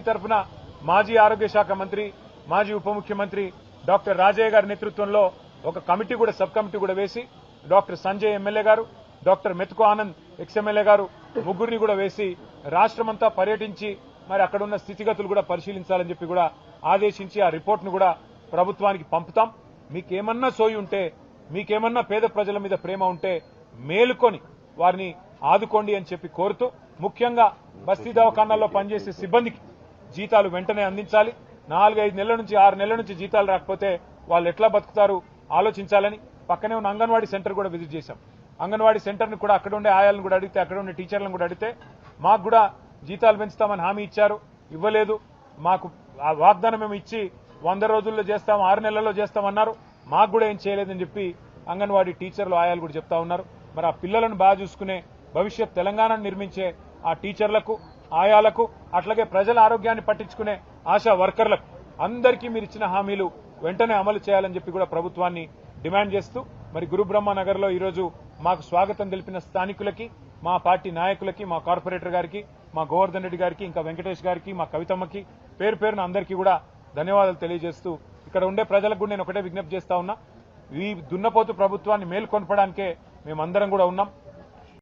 తరఫున మాజీ ఆరోగ్య శాఖ మంత్రి మాజీ ఉప ముఖ్యమంత్రి డాక్టర్ రాజయ్య గారి నేతృత్వంలో ఒక కమిటీ కూడా సబ్ కమిటీ కూడా వేసి డాక్టర్ సంజయ్ ఎమ్మెల్యే గారు డాక్టర్ మెతుకు ఆనంద్ ఎక్స్ఎమ్మెల్యే గారు ముగ్గురిని కూడా వేసి రాష్ట్రమంతా పర్యటించి మరి అక్కడ ఉన్న స్థితిగతులు కూడా పరిశీలించాలని చెప్పి కూడా ఆదేశించి ఆ రిపోర్ట్ను కూడా ప్రభుత్వానికి పంపుతాం. మీకేమన్నా సోయి ఉంటే మీకేమన్నా పేద ప్రజల మీద ప్రేమ ఉంటే మేలుకొని వారిని ఆదుకోండి అని చెప్పి కోరుతూ ముఖ్యంగా బస్తీ దవాఖానాల్లో పనిచేసే సిబ్బందికి జీతాలు వెంటనే అందించాలి. 4-5 నెలల నుంచి 6 నెలల నుంచి జీతాలు రాకపోతే వాళ్ళు ఎట్లా బతుకుతారు ఆలోచించాలని పక్కనే ఉన్న అంగన్వాడీ సెంటర్ కూడా విజిట్ చేశాం. అంగన్వాడీ సెంటర్ని కూడా అక్కడ ఉండే ఆయాలను కూడా అడిగితే అక్కడ ఉండే టీచర్లను కూడా అడిగితే మాకు కూడా జీతాలు పెంచుతామని హామీ ఇచ్చారు, ఇవ్వలేదు. మాకు ఆ వాగ్దానం మేము ఇచ్చి 100 రోజుల్లో చేస్తాం 6 నెలల్లో చేస్తామన్నారు, మాకు కూడా ఏం చేయలేదని చెప్పి అంగన్వాడీ టీచర్లు ఆయాలు కూడా చెప్తా ఉన్నారు. మరి ఆ పిల్లలను బాగా చూసుకునే భవిష్యత్ తెలంగాణను నిర్మించే ఆ టీచర్లకు ఆయాలకు అట్లాగే ప్రజల ఆరోగ్యాన్ని పట్టించుకునే ఆశా వర్కర్లకు అందరికీ మీరు ఇచ్చిన హామీలు వెంటనే అమలు చేయాలని చెప్పి కూడా ప్రభుత్వాన్ని డిమాండ్ చేస్తూ మరి గురుబ్రహ్మ నగర్ లో ఈరోజు మాకు స్వాగతం తెలిపిన స్థానికులకి మా పార్టీ నాయకులకి మా కార్పొరేటర్ గారికి మా గోవర్ధన్ రెడ్డి గారికి ఇంకా వెంకటేష్ గారికి మా కవితమ్మకి పేరు పేరున అందరికీ కూడా ధన్యవాదాలు తెలియజేస్తూ ఇక్కడ ఉండే ప్రజలకు కూడా నేను ఒకటే విజ్ఞప్తి చేస్తా ఉన్నా, ఈ దున్నపోతు ప్రభుత్వాన్ని మేల్కొల్పడానికే మేమందరం కూడా ఉన్నాం.